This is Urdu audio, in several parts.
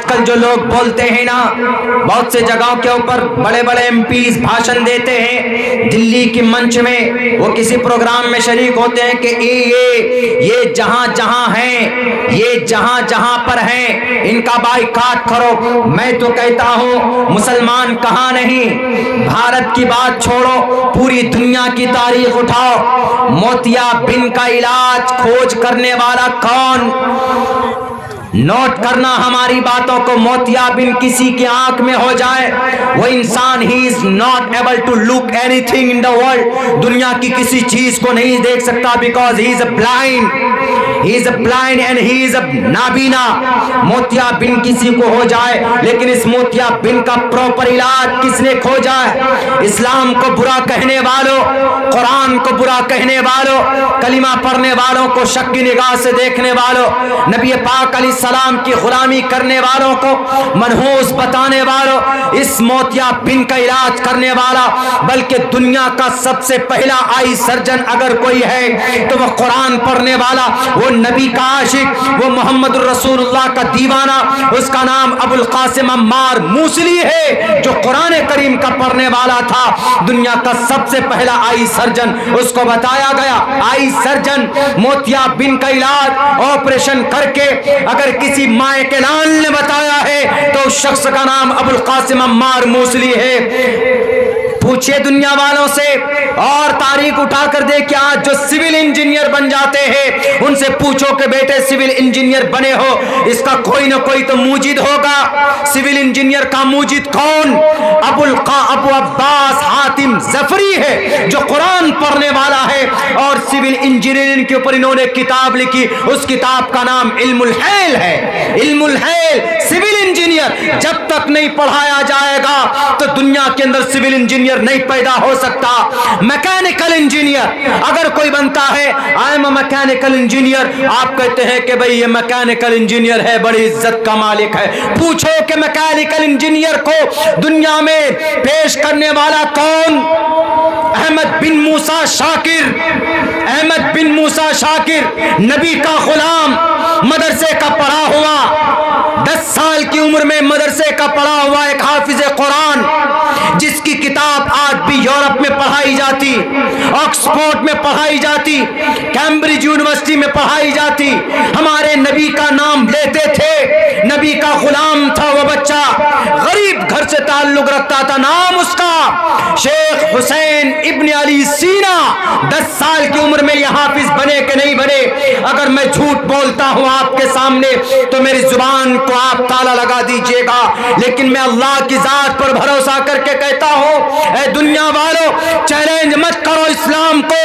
کل جو لوگ بولتے ہیں نا، بہت سے جگہوں کے اوپر بڑے بڑے MPs بھاشن دیتے ہیں، دلی کی منچ میں وہ کسی پروگرام میں شریک ہوتے ہیں کہ یہ جہاں جہاں ہیں، یہ جہاں جہاں پر ہیں، ان کا بائیکاٹ کرو۔ میں تو کہتا ہوں مسلمان کہاں نہیں، بھارت کی بات چھوڑو، پوری دنیا کی تاریخ اٹھاؤ، موتیا بن کا علاج کھوج کرنے والا کون؟ نوٹ کرنا ہماری باتوں کو، موتیا بن کسی کی آنکھ میں ہو جائے وہ انسان ہی is not able to look anything in the world, دنیا کی کسی چیز کو نہیں دیکھ سکتا، because he is a blind and he is a نابینا۔ موتیا بن کسی کو ہو جائے، لیکن اس موتیا بن کا پراپر علاج کس نے کھوجا ہے؟ اسلام کو برا کہنے والوں، قرآن کو برا کہنے والوں، کلمہ پڑھنے والوں کو شک کی نگاہ سے دیکھنے والوں، نبی پاک علیہ السلام کی غلامی کرنے والوں کو منحوس بتانے والوں، اس موتیا بن کا علاج کرنے والا، بلکہ دنیا کا سب سے پہلا آئی سرجن اگر کوئی ہے تو وہ قرآن پڑھنے والا، وہ نبی کا عاشق، وہ محمد الرسول اللہ کا دیوانہ، اس کا نام ابو القاسم عمار موصلی ہے، جو قرآن کریم کا پڑھنے والا تھا، دنیا کا سب سے پہلا آئی سرجن، اس کو بتایا گیا آئی سرجن موتیا بن کا علاج آپریشن کر کے اگر کسی مائیں کے لال نے بتایا ہے تو اس شخص کا نام ابو القاسم عمار موصلی ہے۔ پوچھئے دنیا والوں سے اور تاریخ اٹھا کر دیکھیں، آج جو سول انجینئر بن جاتے ہیں ان سے پوچھو کہ بیٹے سول انجینئر بنے ہو، اس کا کوئی نہ کوئی تو موجد ہوگا۔ سول انجینئر کا موجد کون؟ ابو عباس حاتم ظفری ہے، جو قرآن پڑھنے والا ہے اور سول انجینئرنگ کے اوپر انہوں نے کتاب لکھی، اس کتاب کا نام علم الحیل ہے۔ علم الحیل، سول انجینئر جب تک نہیں پڑھایا جائے گا تو دنیا کے اندر سول انجینئر نہیں پیدا ہو سکتا۔ میکینیکل انجینئر اگر کوئی بنتا ہے، I am a mechanical engineer, آپ کہتے ہیں کہ بھئی یہ میکینیکل انجینئر ہے، بڑی عزت کا مالک ہے۔ پوچھو کہ میکینیکل انجینئر کو دنیا میں پیش کرنے والا کون؟ احمد بن موسیٰ شاکر۔ احمد بن موسیٰ شاکر نبی کا غلام، مدرسے کا پڑھا ہوا، 10 سال کی عمر میں مدرسے کا پڑھا ہوا ایک حافظ قرآن، جس کی کتاب آج بھی یورپ میں پڑھائی جاتی، آکسفورڈ میں پڑھائی جاتی، کیمبرج یونیورسٹی میں پڑھائی جاتی، ہمارے نبی کا نام لیتے تھے، نبی کا غلام تھا وہ بچہ، غریب گھر سے تعلق رکھتا تھا، نام اس کا شیخ حسین ابن علی سینا۔ 10 سال کی عمر میں یہ حافظ بنے کہ نہیں بنے؟ اگر میں جھوٹ بولتا ہوں آپ کے سامنے تو میری زبان کو آپ تالا لگا دیجئے گا، لیکن میں اللہ کی ذات پر بھروسہ کر کے کہتا ہوں، اے دنیا والوں، چیلنج مت کرو اسلام کو،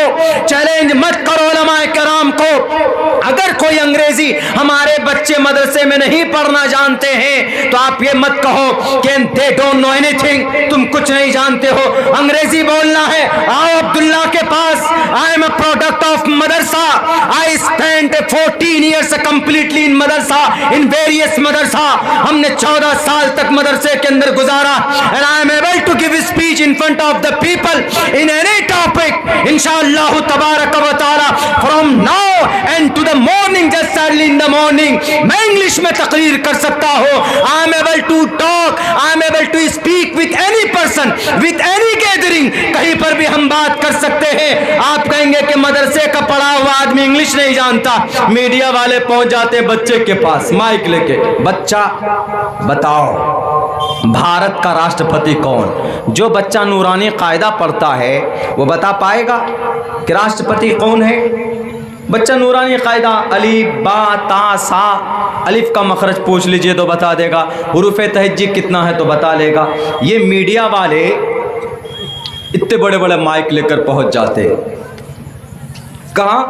چیلنج مت کرو علماء کرام کو۔ اگر کوئی انگریزی ہمارے بچے مدرسے میں نہیں پڑھنا جانتے ہیں تو آپ یہ مت کہو کہ they don't know anything، تم کچھ نہیں جانتے ہو، انگریزی بولنا ہے، آؤ عبداللہ کے پاس۔ I am a product of مدرسہ، I spent 14 years completely in مدرسہ، in various مدرسہ، ہم نے 14 سال تک مدرسے کے اندر گزارا، and I am able to give a speech in front of the people in any topic، انشاءاللہ تبارک و تعالی from now and to the morning، just early in the morning میں انگلش میں تقریر کر سکتا ہوں۔ I am able to talk، I am able to speak with any person، with any gathering، کہیں پر بھی ہم بات کر سکتے ہیں۔ آپ کہیں گے کہ مدرسے کا پڑھا ہوا آدمی انگلش نہیں جانتا، میڈیا والے پہنچ جاتے بچے کے پاس مائک لے کے، بچہ بتاؤ بھارت کا راشٹرپتی کون؟ جو بچہ نورانی قاعدہ پڑھتا ہے وہ بتا پائے گا کہ راشٹرپتی کون ہے؟ بچہ نورانی قاعدہ الف با تا سا، الف کا مخرج پوچھ لیجئے تو بتا دے گا، حروف تہجی کتنا ہے تو بتا لے گا۔ یہ میڈیا والے اتنے بڑے بڑے مائک لے کر پہنچ جاتے، کہاں؟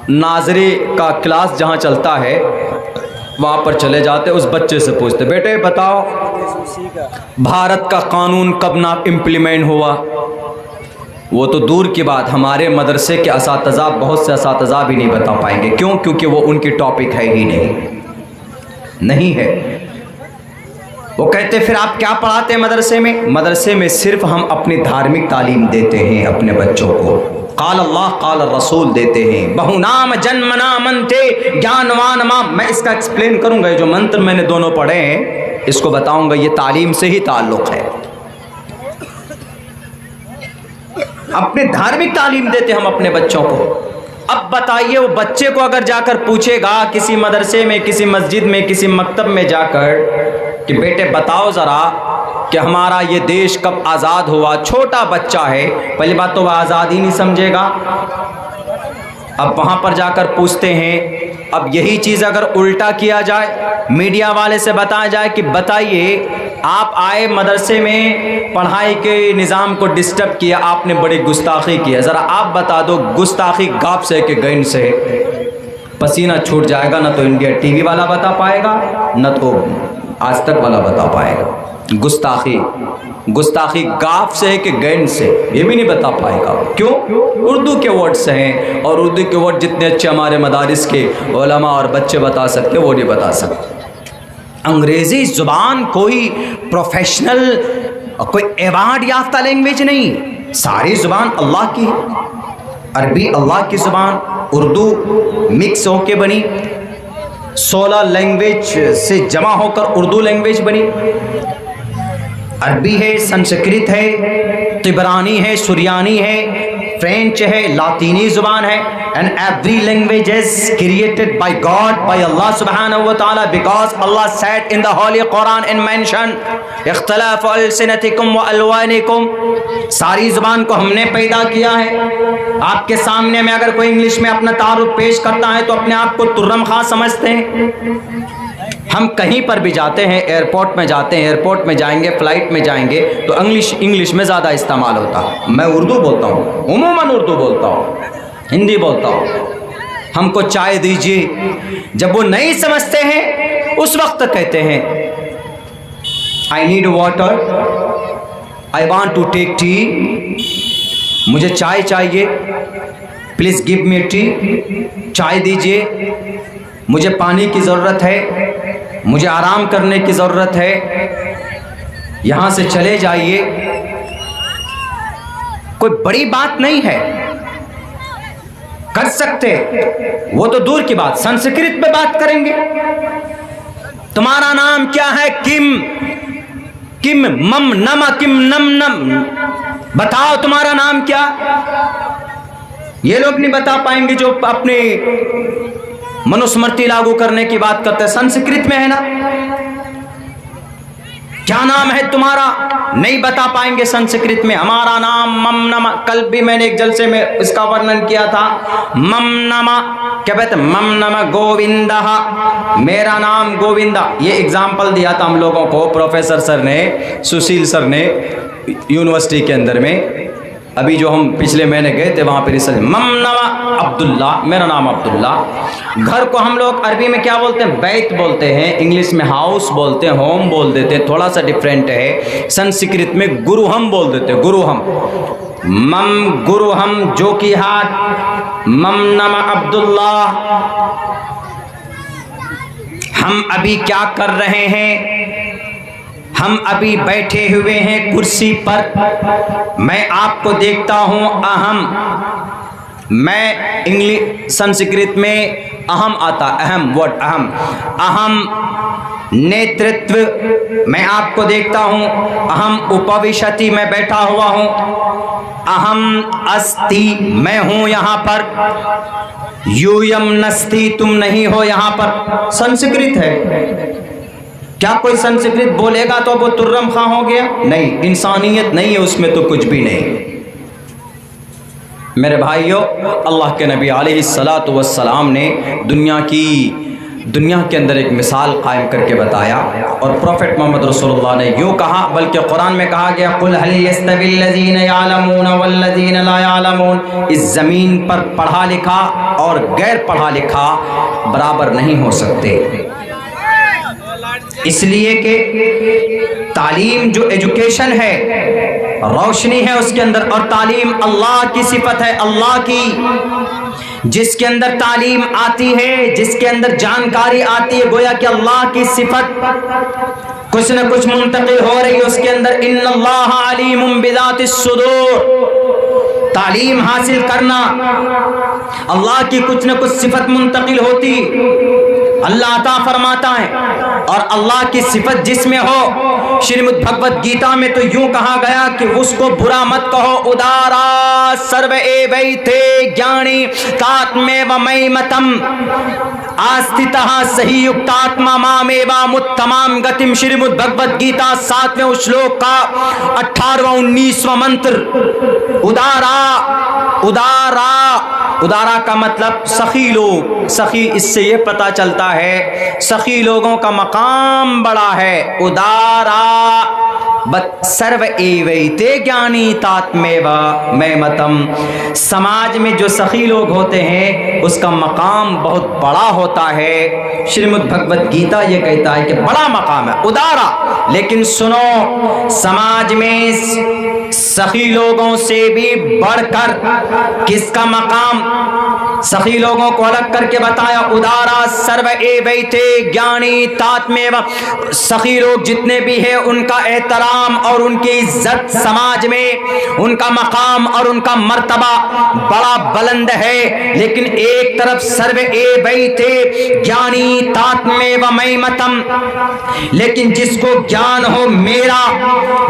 ناظری کا کلاس جہاں چلتا ہے وہاں پر چلے جاتے، اس بچے سے پوچھتے، بیٹے بتاؤ بھارت کا قانون کب امپلیمنٹ ہوا؟ وہ تو دور کی بات، ہمارے مدرسے کے اساتذہ، بہت سے اساتذہ بھی نہیں بتا پائیں گے، کیوں؟ کیونکہ وہ ان کی ٹاپک ہے ہی نہیں ہے۔ وہ کہتے پھر آپ کیا پڑھاتے ہیں مدرسے میں؟ مدرسے میں صرف ہم اپنی دھارمک تعلیم دیتے ہیں اپنے بچوں کو، قال اللہ قال الرسول دیتے ہیں. بہو نام جنمنا منتے گیانوان ماں. میں اس کا ایکسپلین کروں گا. جو منتر میں نے دونوں پڑھے ہیں اس کو بتاؤں گا. یہ تعلیم سے ہی تعلق ہے. اپنے دھارمک تعلیم دیتے ہم اپنے بچوں کو. اب بتائیے وہ بچے کو اگر جا کر پوچھے گا کسی مدرسے میں, کسی مسجد میں, کسی مکتب میں جا کر کہ بیٹے بتاؤ ذرا کہ ہمارا یہ دیش کب آزاد ہوا, چھوٹا بچہ ہے, پہلی بات تو وہ آزاد ہی نہیں سمجھے گا. اب وہاں پر جا کر پوچھتے ہیں. اب یہی چیز اگر الٹا کیا جائے, میڈیا والے سے بتایا جائے کہ بتائیے آپ آئے مدرسے میں, پڑھائی کے نظام کو ڈسٹرب کیا, آپ نے بڑی گستاخی کیا, ذرا آپ بتا دو گستاخی گاپ سے کہ گین سے. پسینہ چھوٹ جائے گا. نہ تو انڈیا ٹی وی والا بتا پائے گا, نہ تو آج تک والا بتا پائے گا. گستاخی گاف سے ہے کہ گین سے, یہ بھی نہیں بتا پائے گا. کیوں؟ اردو کے ورڈز ہیں, اور اردو کے ورڈ جتنے اچھے ہمارے مدارس کے علماء اور بچے بتا سکتے وہ نہیں بتا سکتے. انگریزی زبان کوئی پروفیشنل, کوئی ایوارڈ یافتہ لینگویج نہیں. ساری زبان اللہ کی ہے. عربی اللہ کی زبان, اردو مکس ہو کے بنی, 16 لینگویج سے جمع ہو کر اردو لینگویج بنی. عربی ہے, سنسکرت ہے, طبرانی ہے, سریانی ہے, فرینچ ہے, لاطینی زبان ہے. And every language is created by God, by Allah subhanahu wa ta'ala, because Allah said in the Holy Quran and mentioned اختلاف السنتکم و الوانکم. ساری زبان کو ہم نے پیدا کیا ہے. آپ کے سامنے میں اگر کوئی انگلش میں اپنا تعارف پیش کرتا ہے تو اپنے آپ کو ترم خاں سمجھتے ہیں. ہم کہیں پر بھی جاتے ہیں, ایئرپورٹ میں جاتے ہیں, ایئرپورٹ میں جائیں گے, فلائٹ میں جائیں گے تو انگلش میں زیادہ استعمال ہوتا ہے. میں اردو بولتا ہوں, عموماً اردو بولتا ہوں, ہندی بولتا ہوں. ہم کو چائے دیجیے, جب وہ نہیں سمجھتے ہیں اس وقت کہتے ہیں I need water, I want to take tea. مجھے چائے چاہیے, پلیز گیو می ٹی. چائے دیجیے, مجھے پانی کی ضرورت ہے, مجھے آرام کرنے کی ضرورت ہے, یہاں سے چلے جائیے. کوئی بڑی بات نہیں ہے, کر سکتے, وہ تو دور کی بات. سنسکرت میں بات کریں گے. تمہارا نام کیا ہے؟ کم مم نم کم نم نم. بتاؤ تمہارا نام کیا؟ یہ لوگ نہیں بتا پائیں گے جو اپنے منوسمرتی لاگو کرنے کی بات کرتے ہیں. سنسکرت میں ہے نا, کیا نام ہے تمہارا؟ نہیں بتا پائیں گے سنسکرت میں. ہمارا نام مم نما. کل بھی میں نے ایک جلسے میں اس کا ورنن کیا تھا. مم نما کیا کہتے ہیں؟ مم نما گووندہ, میرا نام گووندا. یہ اگزامپل دیا تھا ہم لوگوں کو پروفیسر سر نے, سشیل سر نے, یونیورسٹی کے اندر میں. ابھی جو ہم پچھلے مہینے گئے تھے وہاں پہ ریسرچ. مم نما عبداللہ, میرا نام عبداللہ. گھر کو ہم لوگ عربی میں کیا بولتے ہیں؟ بیت بولتے ہیں. انگلش میں ہاؤس بولتے ہیں, ہوم بول دیتے ہیں, تھوڑا سا ڈیفرنٹ ہے. سنسکرت میں گروہم بول دیتے ہیں, گروہم. مم گروہم جو کی ہاتھ, مم نما عبداللہ. ہم ابھی کیا کر رہے ہیں؟ ہم ابھی بیٹھے ہوئے ہیں کرسی پر. میں آپ کو دیکھتا ہوں اہم. میں سنسکرت میں اہم آتا, اہم ورڈ اہم. اہم نیترتو, میں آپ کو دیکھتا ہوں. اہم اپوشتی, میں بیٹھا ہوا ہوں. اہم استی, میں ہوں یہاں پر. یویم نستی, تم نہیں ہو یہاں پر. سنسکرت ہے. کیا کوئی سنسکرت بولے گا تو وہ ترم خواہ ہو گیا؟ نہیں. انسانیت نہیں ہے اس میں تو کچھ بھی نہیں. میرے بھائیوں, اللہ کے نبی علیہ الصلاۃ والسلام نے دنیا کے اندر ایک مثال قائم کر کے بتایا, اور پروفٹ محمد رسول اللہ نے یوں کہا, بلکہ قرآن میں کہا گیا قُلْ هَلْ يَسْتَوِي الَّذِينَ يَعْلَمُونَ وَالَّذِينَ لَا يَعْلَمُونَ. اس زمین پر پڑھا لکھا اور غیر پڑھا لکھا برابر نہیں ہو سکتے. اس لیے کہ تعلیم جو ایجوکیشن ہے روشنی ہے اس کے اندر, اور تعلیم اللہ کی صفت ہے, اللہ کی. جس کے اندر تعلیم آتی ہے, جس کے اندر جانکاری آتی ہے, گویا کہ اللہ کی صفت کچھ نہ کچھ منتقل ہو رہی ہے اس کے اندر. ان اللہ علیم بذات الصدور. تعلیم حاصل کرنا، اللہ کی کچھ نہ کچھ صفت منتقل ہوتی، اللہ عطا فرماتا ہے، اور اللہ کی صفت جس میں ہو، شریمد بھگوت گیتا میں تو یوں کہا گیا کہ اس کو برا مت کہو، ادارا سرو ایویتے گیانی تاتمیو میمتم آستھتہ صحیح یکتاتما مامیوا متمام گتم، شریمد بھگوت گیتا 7ویں شلوک کا 18واں 19واں منتر۔ ادارا، ادارا، ادارا کا مطلب سخی لوگ، سخی اس سے یہ پتہ چلتا ہے سخی لوگوں کا مقام بڑا ہے۔ ادارا سرو ایویتے گیانی تاتمیوا میمتم، سماج میں جو سخی لوگ ہوتے ہیں اس کا مقام بہت بڑا ہوتا ہے۔ شریمد بھگوت گیتا یہ کہتا ہے کہ بڑا مقام ہے ادارا، لیکن سنو سماج میں سخی لوگوں سے بھی بڑھ کر کس کا مقام، سخی لوگوں کو الگ کر کے بتایا، ادارا سرو ایویتے گیانی تاتمیوا، سخی لوگ جتنے بھی ہیں ان کا احترام اور ان کی عزت سماج میں، ان کا مقام اور ان کا مرتبہ بڑا بلند ہے، لیکن ایک طرف سرو ایویتے گیانی تاتمیوا میمتم، لیکن جس کو گیان ہو میرا،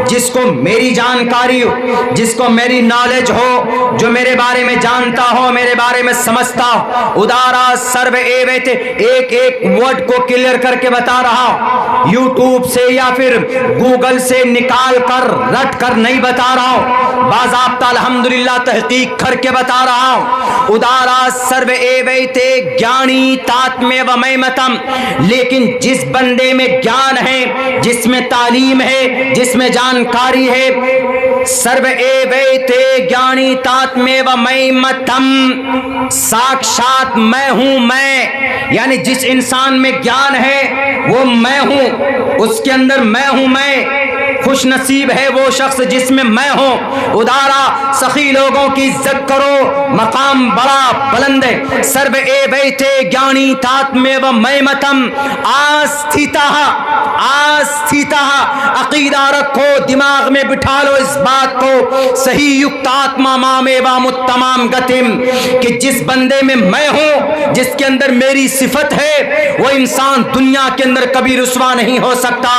جس کو میری جانکاری ہو، جس کو میری نالج ہو، جو میرے بارے میں جانتا ہو، میرے بارے میں سمجھتا ہو، ادارا سرو ایویتے، ایک ایک ورڈ کو کلیئر کر کے بتا رہا ہوں، یوٹیوب سے یا پھر گوگل سے نکال کر رٹ کر نہیں بتا رہا ہوں، باضابطہ الحمدللہ تحقیق کر کے بتا رہا ہوں، ادارا سرو ایویتے گیانی تاتمیوا میمتم، لیکن جس بندے میں گیان ہے، جس میں تعلیم ہے، جس میں جانکاری ہے، سرو ایویتے گیانی تاتمیوا میمتم، ساکشات میں ہوں میں، یعنی جس انسان میں گیان ہے وہ میں ہوں، اس کے اندر میں ہوں میں، خوش نصیب ہے وہ شخص جس میں میں ہوں۔ ادارا سخی لوگوں کی عزت کرو، مقام بڑا بلند ہے۔ سرو ایویتے گیانی تاتمیوا میمتم آستھتہ، آستھتہ، عقیدہ رکھو، دماغ میں بٹھا لو اس بات کو، صحیح یکتاتما مامیوا متمام گتم، کہ جس بندے میں میں ہوں، جس کے اندر میری صفت ہے، وہ انسان دنیا کے اندر کبھی رسوا نہیں ہو سکتا،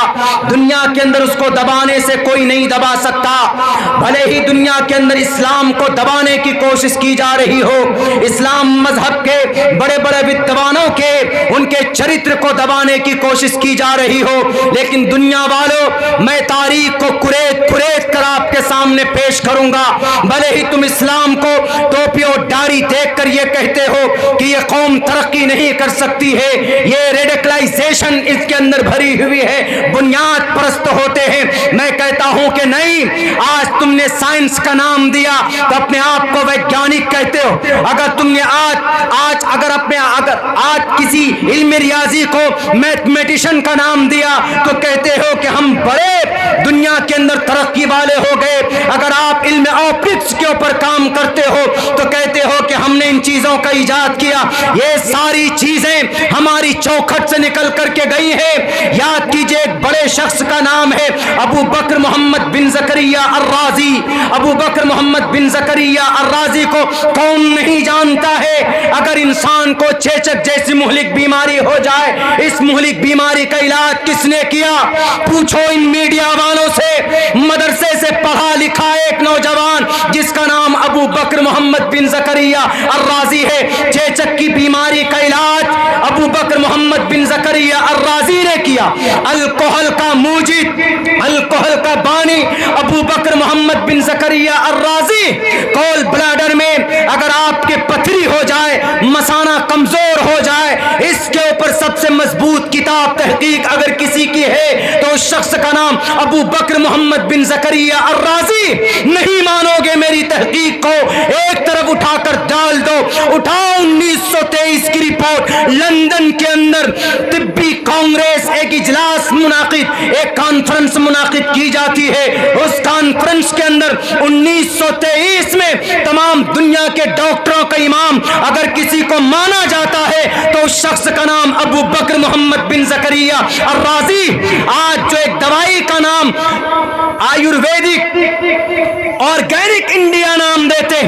دنیا کے اندر اس کو دبانے سے کوئی نہیں دبا سکتا، بھلے ہی دنیا کے اندر اسلام کو دبانے کی کوشش کی جا رہی ہو، اسلام مذہب کے بڑے بڑے ودوانوں کے ان کے چرتر کو دبانے کی کوشش کی جا رہی ہو، لیکن دنیا والوں میں تاریخ کو کریت کریت کر آپ کے سامنے پیش کروں گا، بھلے ہی تم اسلام کو ٹوپی اور داڑھی دیکھ کر یہ کہتے ہو کہ یہ قوم ترقی نہیں کر سکتی ہے، یہ ریڈیکلائزیشن اس کے اندر بھری ہوئی ہے، بنیاد پرست ہوتے ہیں، میں کہتا ہوں کہ نہیں، آج تم نے سائنس کا نام دیا تو اپنے آپ کو ویگیانک کہتے ہو، اگر تم نے آج کسی علم ریاضی کو میتھمیٹیشن کا نام دیا تو کہتے ہو کہ ہم بڑے دنیا کے اندر ترقی والے ہو گئے، اگر آپ علم آپٹکس کے اوپر کام کرتے ہو تو کہتے ہو کہ ہم نے ان چیزوں کا ایجاد کیا، یہ ساری چیزیں ہماری چوکھٹ سے نکل کر کے گئی ہیں۔ یاد کیجئے ایک بڑے شخص کا نام ہے ابو بکر محمد بن زکریا الرازی، ابو بکر محمد بن زکریا الرازی کو کون نہیں جانتا ہے؟ اگر انسان کو چیچک جیسی مہلک بیماری ہو جائے، اس مہلک بیماری کا علاج کس نے کیا؟ پوچھو ان میڈیا والوں سے، مدرسے سے پڑھا لکھا ایک نوجوان جس کا نام ابو بکر محمد بن زکریا الرازی ہے، چیچک کی بیماری کا علاج ابو بکر محمد بن زکریا الرازی نے کیا۔ الکحل کا موجد، الکحل کا بانی ابو بکر محمد بن زکریا الرازی، کول بلیڈر میں اگر آپ کے پتھری ہو جائے، مثانہ کمزور ہو جائے، اس کے اوپر سب سے مضبوط کتاب تحقیق اگر کسی کی ہے تو اس شخص کا نام ابو بکر محمد بن زکریا الرازی۔ نہیں مانو گے میری تحقیق کو، ایک طرف اٹھا کر ڈال دو، اٹھاؤ 1923 کی رپورٹ، لندن لندن کے اندر طبی کانگریس ایک اجلاس منعقد، ایک کانفرنس منعقد کی جاتی ہے. اس کانفرنس کے اندر 1923 میں تمام دنیا کے ڈاکٹروں کا امام اگر کسی کو مانا جاتا ہے تو اس شخص کا نام ابو بکر محمد بن زکریا الرازی. آج جو ایک دوائی کا نام آیورویدک آرگینک انڈیا نام دیتے،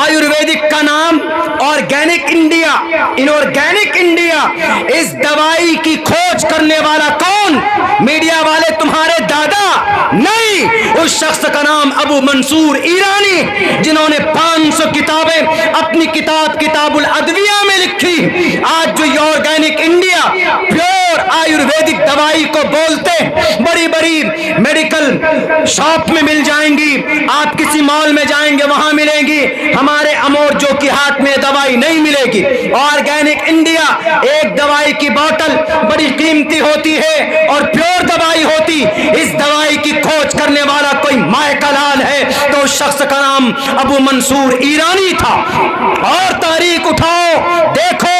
آیورویدک کا نام آرگینک انڈیا، انآرگینک انڈیا. اس دوائی کی کھوج کرنے والا کون؟ میڈیا والے تمہارے دادا؟ نہیں، اس شخص کا نام ابو منصور ایرانی، جنہوں نے 500 کتابیں اپنی کتاب الادویہ میں لکھی. آج جو یہ آرگینک انڈیا پیور آیورویدک دوائی کو بولتے، بڑی بڑی میڈیکل شاپ میں مل جائیں گی، آپ کسی مال میں جائیں گے وہاں ملیں گی. ہمارے امور جو کی ہاتھ میں دوائی نہیں ملے گی. آرگینک انڈیا ایک دوائی کی بوتل بڑی قیمتی ہوتی ہے اور پیور دوائی ہوتی. اس دوائی کی کھوج کرنے والا کوئی مائیکل لال ہے تو اس شخص کا نام ابو منصور ایرانی تھا. اور تاریخ اٹھاؤ، دیکھو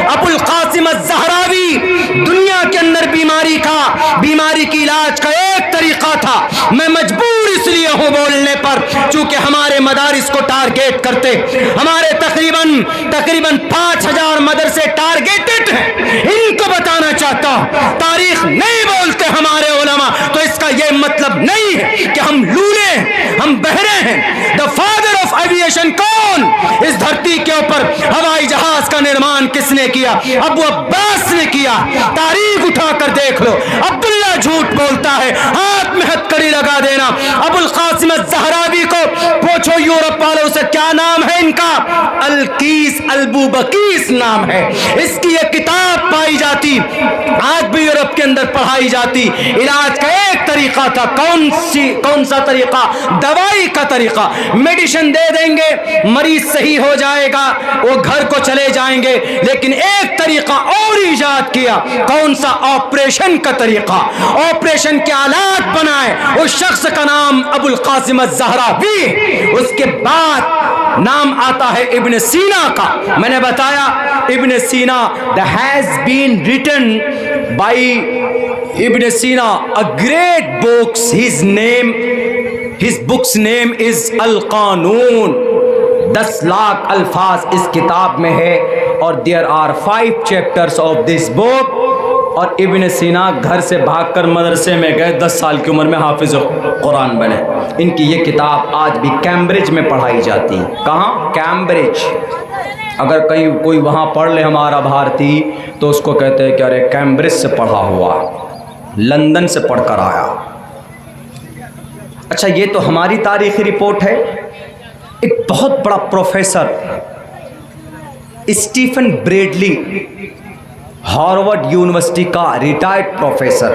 ابو القاسم الزہراوی دنیا کے اندر بیماری کی علاج کا ایک طریقہ تھا. میں مجبور اس لیے ہوں بولنے پر چونکہ ہمارے مدارس کو ٹارگیٹ کرتے، ہمارے تقریباً 5000 مدرسے ٹارگیٹڈ ہیں. ان کو بتانا چاہتا ہوں تاریخ نہیں بولتے ہمارے علماء تو اس کا یہ مطلب نہیں ہے کہ ہم لولے ہیں، ہم بہرے ہیں. دا فادر آف ایویشن کون؟ اس دھرتی کے اوپر ہوائی جہاز کا نرمان کس نے کیا؟ ابو عباس نے کیا. تاریخ اٹھا کر دیکھ لو. عبداللہ جھوٹ بولتا ہے، ہاتھ میں ہتھکڑی لگا دینا. ابو القاسم الزہراوی کو پوچھو یورپ والوں سے کیا نام ہے ان کا؟ الکیس البوبکیس نام ہے. اس کی یہ کتاب پائی جاتی، آج بھی یورپ کے اندر پڑھائی جاتی. علاج کا ایک طریقہ تھا، کون سا طریقہ؟ دوائی کا طریقہ. میڈیسن دے دیں گے، مریض صحیح ہو جائے گا، وہ گھر کو چلے جائیں گے. لیکن ایک طریقہ اور ایجاد کیا. کون سا؟ آپریشن کا طریقہ. آپریشن کے آلات بنائے. اس شخص کا نام ابو القاسم الزہراوی. اس کے بعد نام آتا ہے ابن سینا کا. میں نے بتایا ابن سینا that has been written by Ibn Sina a great books. His book's name is Al-Qanun. 10 lakh الفاظ اس کتاب میں ہے اور there are 5 chapters of this book. اور ابن سینا گھر سے بھاگ کر مدرسے میں گئے، 10 سال کی عمر میں حافظ قرآن بنے. ان کی یہ کتاب آج بھی کیمبرج میں پڑھائی جاتی. کہاں؟ کیمبرج. اگر کہیں کوئی وہاں پڑھ لے ہمارا بھارتی تو اس کو کہتے ہیں کہ ارے کیمبرج سے پڑھا ہوا، لندن سے پڑھ کر آیا. اچھا، یہ تو ہماری تاریخی رپورٹ ہے. ایک بہت بڑا professor Stephen Bradley, Harvard university کا ریٹائرڈ پروفیسر،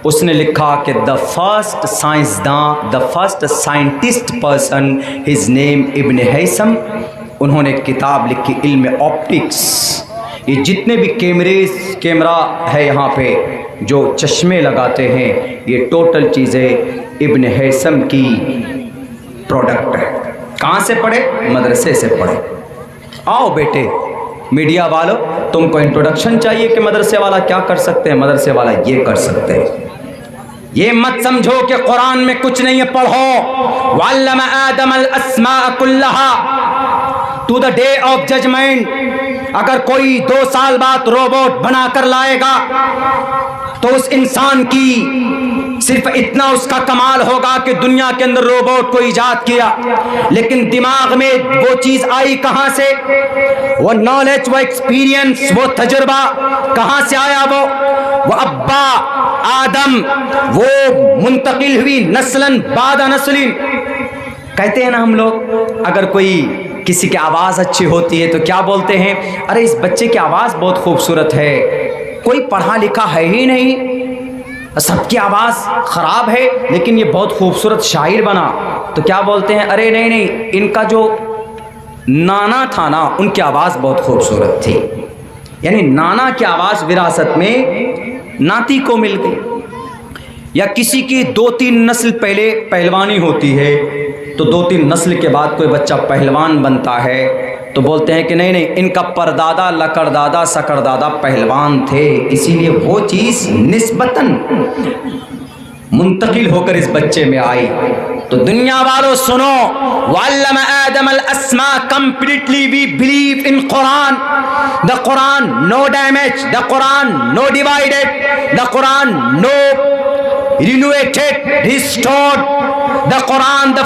اس نے لکھا کہ دا فرسٹ سائنسداں، the first scientist person, his name Ibn Haytham. انہوں نے کتاب لکھی علم آپٹکس. یہ جتنے بھی کیمرہ ہے یہاں پہ جو چشمے لگاتے ہیں، یہ ٹوٹل چیزیں ابن ہیثم کی پروڈکٹ ہے. کہاں سے پڑھے؟ مدرسے سے پڑھے. آؤ بیٹے میڈیا والوں، تم کو انٹروڈکشن چاہیے کہ مدرسے والا کیا کر سکتے ہیں، مدرسے والا یہ کر سکتے ہیں. یہ مت سمجھو کہ قرآن میں کچھ نہیں ہے. پڑھو وَعَلَّمَ آدَمَ الْأَسْمَاءَ كُلَّهَا to the day of judgment. اگر کوئی 2 سال بعد روبوٹ بنا کر لائے گا تو اس انسان کی صرف اتنا اس کا کمال ہوگا کہ دنیا کے اندر روبوٹ کو ایجاد کیا. لیکن دماغ میں وہ چیز آئی کہاں سے؟ وہ نالج، وہ ایکسپیرینس، وہ تجربہ کہاں سے آیا؟ وہ ابا آدم، وہ منتقل ہوئی نسلاً بعد نسل. کہتے ہیں نا ہم لوگ، اگر کوئی کسی کی آواز اچھی ہوتی ہے تو کیا بولتے ہیں؟ ارے اس بچے کی آواز بہت خوبصورت ہے. کوئی پڑھا لکھا ہے ہی نہیں، سب کی آواز خراب ہے لیکن یہ بہت خوبصورت شاعر بنا. تو کیا بولتے ہیں؟ ارے نہیں، ان کا جو نانا تھا نا، ان کی آواز بہت خوبصورت تھی. یعنی نانا کی آواز وراثت میں ناتی کو مل گئی. یا کسی کی 2-3 نسل پہلے پہلوانی ہوتی ہے تو 2-3 نسل کے بعد کوئی بچہ پہلوان بنتا ہے تو بولتے ہیں کہ نہیں ان کا پردادا لکڑدادا سکڑدادا پہلوان تھے، اسی لیے وہ چیز نسبتاً منتقل ہو کر اس بچے میں آئی۔ تو دنیا والوں سنو، وَعَلَّمَ آدَمَ الْأَسْمَاءَ completely we believe in Quran. The Quran no damage, the Quran no divided, the Quran no renovated, restored, the Quran the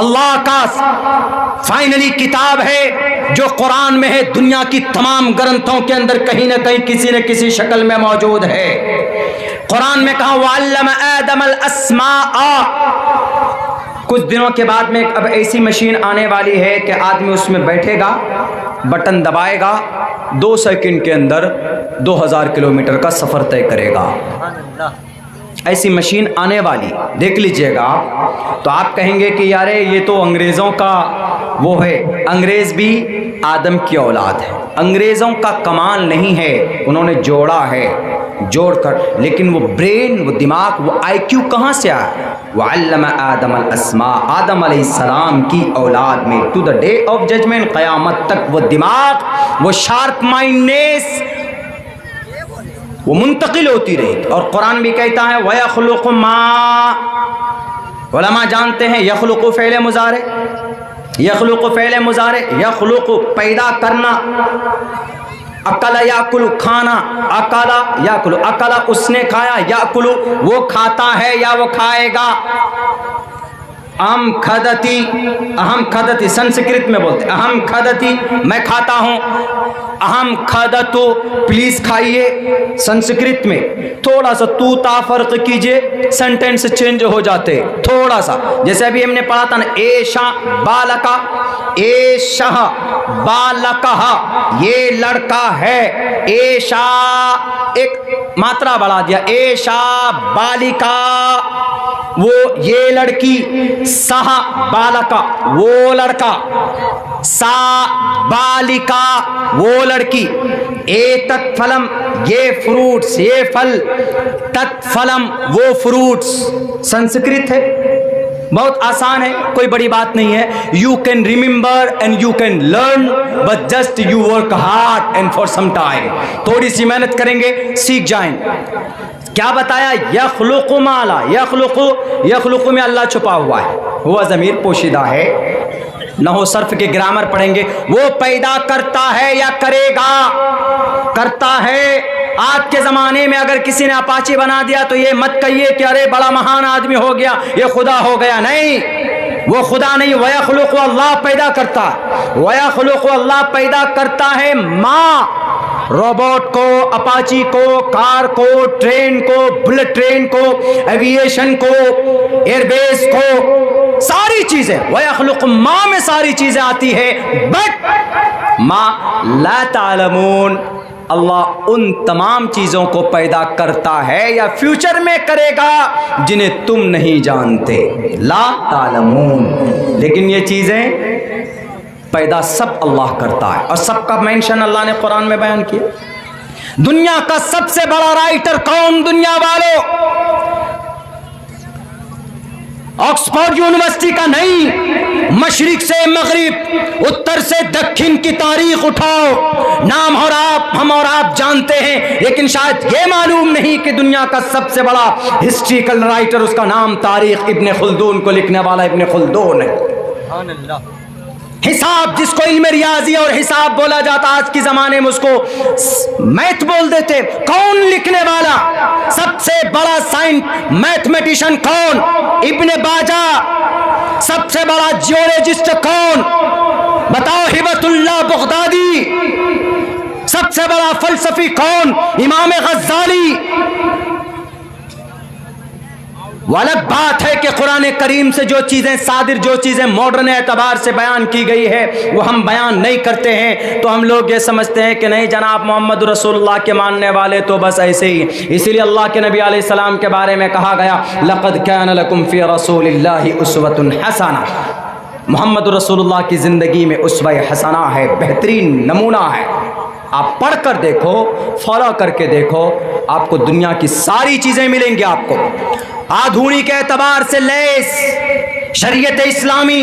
اللہ کا فائنلی کتاب ہے جو قرآن میں ہے، دنیا کی تمام گرنتھوں کے اندر کہیں نہ کہیں کسی نہ کسی شکل میں موجود ہے۔ قرآن میں کہا وَعَلَّمَ آدَمَ الْأَسْمَاءَ، کچھ دنوں کے بعد میں اب ایسی مشین آنے والی ہے کہ آدمی اس میں بیٹھے گا، بٹن دبائے گا، 2 سیکنڈ کے اندر 2000 کلومیٹر کا سفر طے کرے گا۔ ایسی مشین آنے والی دیکھ لیجئے گا۔ تو آپ کہیں گے کہ یار یہ تو انگریزوں کا وہ ہے، انگریز بھی آدم کی اولاد ہے، انگریزوں کا کمال نہیں ہے، انہوں نے جوڑا ہے، جوڑ کر، لیکن وہ برین، وہ دماغ، وہ آئی کیو کہاں سے آیا؟ وَعَلَّمَ آدَمَ الْأَسْمَاءَ، آدم علیہ السلام کی اولاد میں to the day of judgment, قیامت تک وہ دماغ، وہ شارپ مائنڈنیس وہ منتقل ہوتی رہی۔ اور قرآن بھی کہتا ہے وَيَخْلُقُ مَا، علماء جانتے ہیں یخلق فعل مضارع، یخلق فعل مضارع، یخلق پیدا کرنا، اکل یاکل کھانا، اکل یاکل، اکل اس نے کھایا، یاکل وہ کھاتا ہے یا وہ کھائے گا۔ اہم کھدتی، اہم کھدتی سنسکرت میں بولتے اہم کھدتی میں کھاتا ہوں، اہم کھدتو پلیز کھائیے، سنسکرت میں تھوڑا سا تو تا فرق کیجئے، سینٹینس چینج ہو جاتے تھوڑا سا۔ جیسے ابھی ہم نے پڑھا تھا نا ایشا بالکا، ایشا بالکہ یہ لڑکا ہے، ایشا ایک ماترا بڑھا دیا، ایشا بالکا وہ یہ لڑکی، سہ بالکا وہ لڑکا، سا بالکا وہ لڑکی، ایتت پھلم یہ فروٹس یہ پھل، تت پھلم وہ فروٹس۔ سنسکرت ہے، بہت آسان ہے، کوئی بڑی بات نہیں ہے۔ You can remember and you can learn but just you work hard and for some time, تھوڑی سی محنت کریں گے سیکھ جائیں۔ کیا بتایا؟ یخلق مالا، یخلق، یخلق میں اللہ چھپا ہوا ہے، وہ ضمیر پوشیدہ ہے، نحو صرف کے گرامر پڑھیں گے، وہ پیدا کرتا ہے یا کرے گا؟ کرتا ہے۔ آج کے زمانے میں اگر کسی نے اپاچی بنا دیا تو یہ مت کہیے کہ ارے بڑا مہان آدمی ہو گیا، یہ خدا ہو گیا، نہیں، وہ خدا نہیں، وَيَخْلُقُ اللہ پیدا کرتا ہے، وَيَخْلُقُ اللہ پیدا کرتا ہے ماں، روبوٹ کو، اپاچی کو، کار کو، ٹرین کو، بلٹ ٹرین کو، ایوییشن کو، ایئر بیس کو، ساری چیزیں وَيَخْلُقُ ماں میں ساری چیزیں آتی ہے، بٹ ماں لا تعلمون، اللہ ان تمام چیزوں کو پیدا کرتا ہے یا فیوچر میں کرے گا جنہیں تم نہیں جانتے، لا تعلمون، لیکن یہ چیزیں پیدا سب اللہ کرتا ہے، اور سب کا مینشن اللہ نے قرآن میں بیان کیا۔ دنیا کا سب سے بڑا رائٹر کون دنیا والوں؟ آکسفورڈ یونیورسٹی کا نہیں، مشرق سے مغرب، اتر سے دکن کی تاریخ اٹھاؤ، نام اور ہم اور آپ جانتے ہیں، لیکن شاید یہ معلوم نہیں کہ دنیا کا سب سے بڑا ہسٹریکل رائٹر، اس کا نام تاریخ ابن خلدون کو لکھنے والا ابن خلدون ہے۔ سبحان اللہ۔ حساب جس کو علم ریاضی اور حساب بولا جاتا، آج کے زمانے میں اس کو میتھ بول دیتے، کون لکھنے والا؟ سب سے بڑا سائنس میتھمیٹیشن کون؟ ابن باجا۔ سب سے بڑا جیولوجسٹ کون؟ بتاؤ، ہبت اللہ بغدادی۔ سب سے بڑا فلسفی کون؟ امام غزالی۔ والگ بات ہے کہ قرآن کریم سے جو چیزیں صادر، جو چیزیں ماڈرن اعتبار سے بیان کی گئی ہے وہ ہم بیان نہیں کرتے ہیں، تو ہم لوگ یہ سمجھتے ہیں کہ نہیں جناب محمد رسول اللہ کے ماننے والے تو بس ایسے ہی۔ اسی لیے اللہ کے نبی علیہ السلام کے بارے میں کہا گیا لَقَدْ كَانَ لَكُمْ فِي رَسُولِ اللَّهِ أُسْوَةٌ حَسَنَةٌ، محمد رسول اللہ کی زندگی میں اسوہ حسنہ ہے، بہترین نمونہ ہے۔ آپ پڑھ کر دیکھو، فالو کر کے دیکھو، آپ کو دنیا کی ساری چیزیں ملیں گی، آپ کو آدھونی کے اعتبار سے لیس، شریعت اسلامی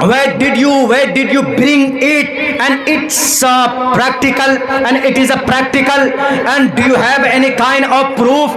where did you bring it and it's practical and it is a practical and do you have any kind of proof?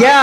yeah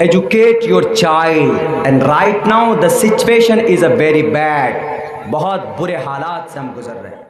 educate your child. And right now the situation is a very bad. بہت برے حالات سے ہم گزر رہے ہیں.